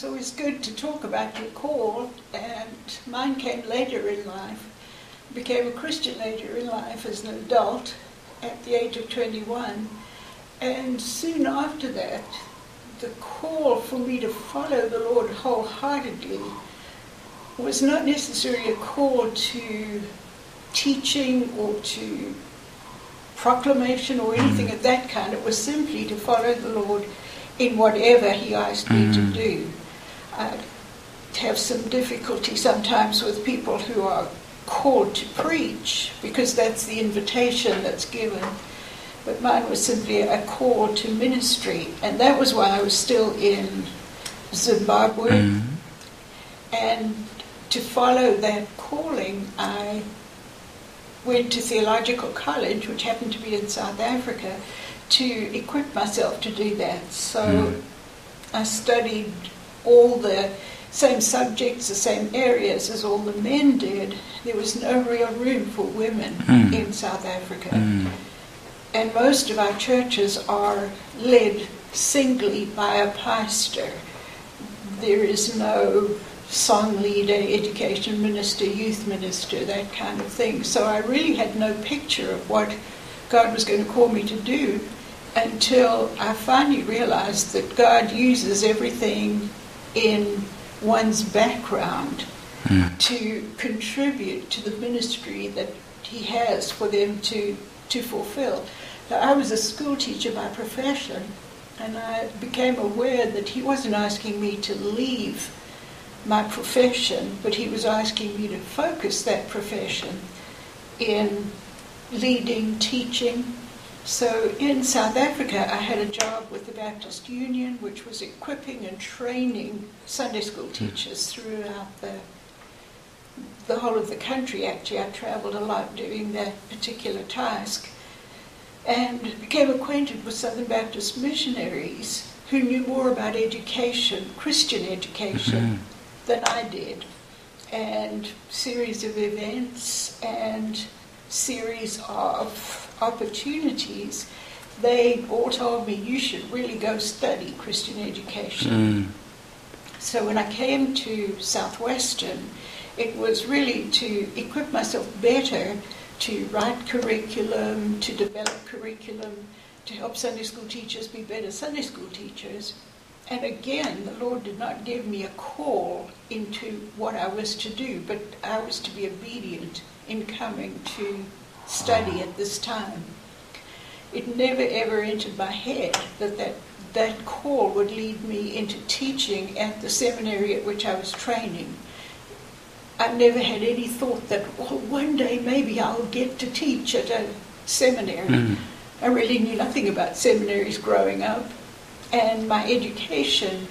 it's always good to talk about your call, and mine came later in life. I became a Christian later in life as an adult at the age of 21, and soon after that, the call for me to follow the Lord wholeheartedly was not necessarily a call to teaching or to proclamation or anything of that kind. It was simply to follow the Lord in whatever He asked me to do. I have some difficulty sometimes with people who are called to preach, because that's the invitation that's given. But mine was simply a call to ministry, and that was while I was still in Zimbabwe. And to follow that calling, I went to theological college, which happened to be in South Africa, to equip myself to do that. So I studied all the same subjects, the same areas as all the men did. There was no real room for women in South Africa. And most of our churches are led singly by a pastor. There is no song leader, education minister, youth minister, that kind of thing. So I really had no picture of what God was going to call me to do until I finally realized that God uses everything in one's background to contribute to the ministry that He has for them to fulfill. Now, I was a school teacher by profession, and I became aware that He wasn't asking me to leave my profession, but He was asking me to focus that profession in leading, teaching. So in South Africa, I had a job with the Baptist Union, which was equipping and training Sunday school teachers throughout the whole of the country. Actually, I traveled a lot doing that particular task, and became acquainted with Southern Baptist missionaries who knew more about education, Christian education, than I did. And series of events and series of opportunities, they all told me, you should really go study Christian education. So when I came to Southwestern, it was really to equip myself better to write curriculum, to develop curriculum, to help Sunday school teachers be better Sunday school teachers. And again, the Lord did not give me a call into what I was to do, but I was to be obedient in coming to study at this time. It never ever entered my head that call would lead me into teaching at the seminary at which I was training. I never had any thought that, well, one day maybe I'll get to teach at a seminary. I really knew nothing about seminaries growing up, and my education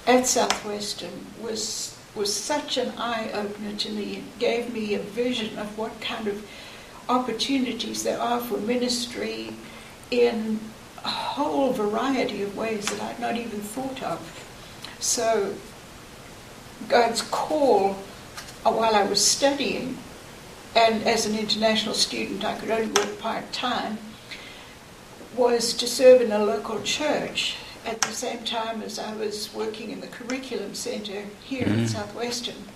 at Southwestern was such an eye-opener to me. It gave me a vision of what kind of opportunities there are for ministry in a whole variety of ways that I'd not even thought of. So God's call while I was studying, and as an international student I could only work part-time, was to serve in a local church at the same time as I was working in the curriculum center here at Southwestern.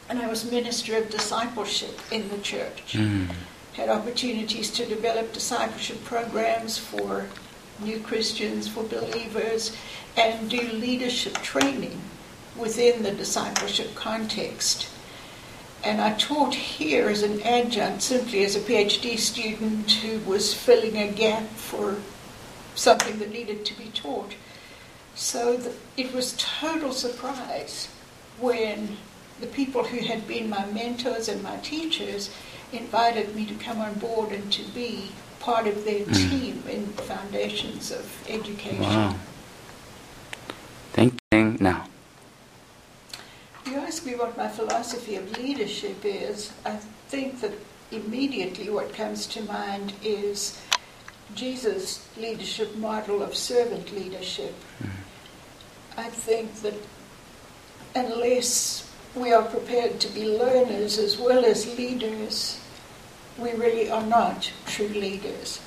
And I was minister of discipleship in the church. Had opportunities to develop discipleship programs for new Christians, for believers, and do leadership training within the discipleship context. And I taught here as an adjunct, simply as a PhD student who was filling a gap for something that needed to be taught. So it was total surprise when the people who had been my mentors and my teachers invited me to come on board and to be part of their team in Foundations of Education. Wow. Thank you. Now, you ask me what my philosophy of leadership is. I think that immediately what comes to mind is Jesus' leadership model of servant leadership. I think that unless we are prepared to be learners as well as leaders, we really are not true leaders.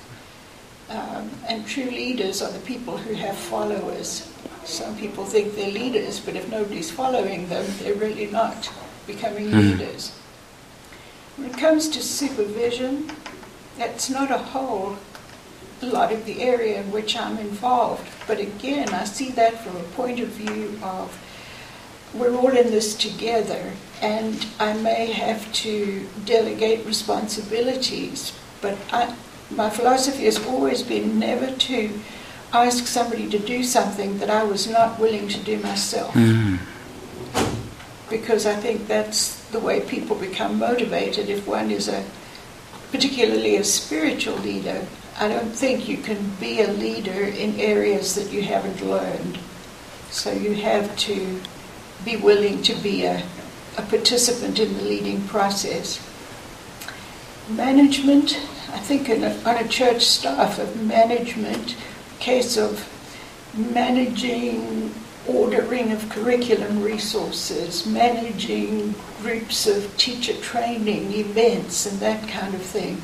And true leaders are the people who have followers. Some people think they're leaders, but if nobody's following them, they're really not becoming leaders. When it comes to supervision, that's not a whole lot of the area in which I'm involved. But again, I see that from a point of view of we're all in this together, and I may have to delegate responsibilities, but my philosophy has always been never to ask somebody to do something that I was not willing to do myself. Because I think that's the way people become motivated. If one is particularly a spiritual leader, I don't think you can be a leader in areas that you haven't learned. So you have to be willing to be a participant in the leading process. Management, I think on a church staff of management, case of managing ordering of curriculum resources, managing groups of teacher training, events and that kind of thing.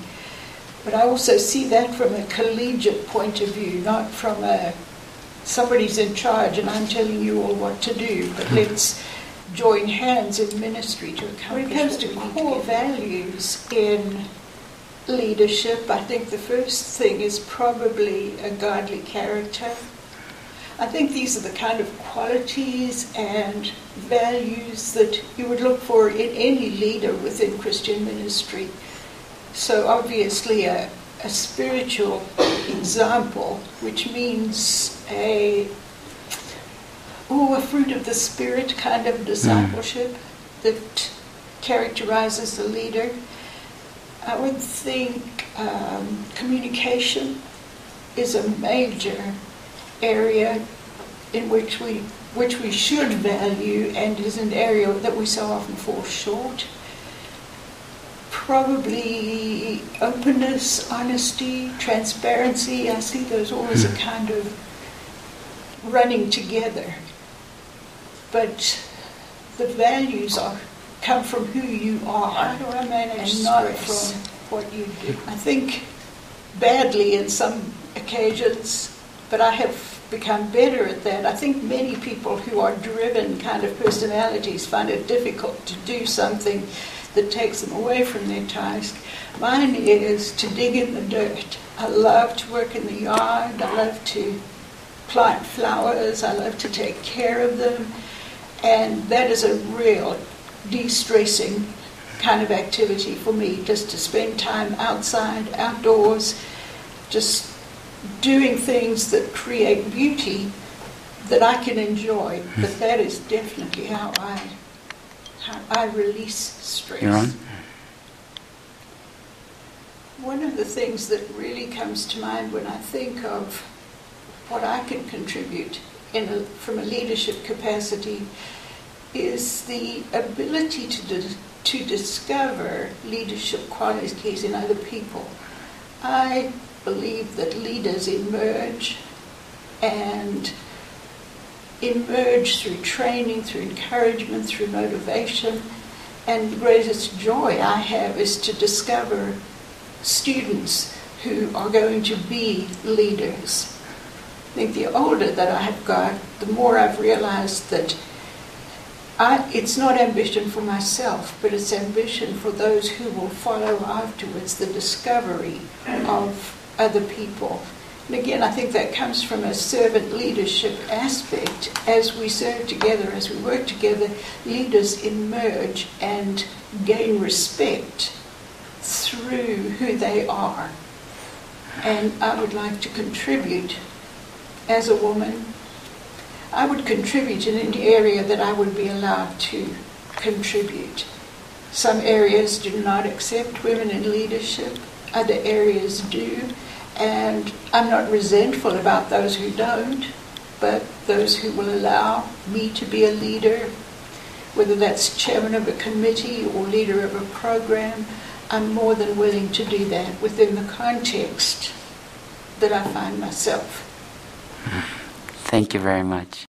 But I also see that from a collegiate point of view, not from somebody's in charge and I'm telling you all what to do, but let's join hands in ministry to accomplish. When it comes to core values in leadership, I think the first thing is probably a godly character. I think these are the kind of qualities and values that you would look for in any leader within Christian ministry. So obviously a spiritual example, which means a fruit of the Spirit kind of discipleship that characterizes the leader. I would think communication is a major area in which we should value, and is an area that we so often fall short. Probably openness, honesty, transparency. I see those all as a kind of running together. But the values come from who you are. How do I manage and not from what you do? I think badly in some occasions, but I have become better at that. I think many people who are driven kind of personalities find it difficult to do something that takes them away from their task. Mine is to dig in the dirt. I love to work in the yard. I love to plant flowers. I love to take care of them. And that is a real de-stressing kind of activity for me, just to spend time outside, outdoors, just doing things that create beauty that I can enjoy. But that is definitely how I release stress. One of the things that really comes to mind when I think of what I can contribute from a leadership capacity is the ability to discover leadership qualities in other people. I believe that leaders emerge through training, through encouragement, through motivation. And the greatest joy I have is to discover students who are going to be leaders. I think the older that I have got, the more I've realized that it's not ambition for myself, but it's ambition for those who will follow afterwards, the discovery of other people. And again, I think that comes from a servant leadership aspect. As we serve together, as we work together, leaders emerge and gain respect through who they are. And I would like to contribute as a woman. I would contribute in any area that I would be allowed to contribute. Some areas do not accept women in leadership, other areas do. And I'm not resentful about those who don't, but those who will allow me to be a leader, whether that's chairman of a committee or leader of a program, I'm more than willing to do that within the context that I find myself. Thank you very much.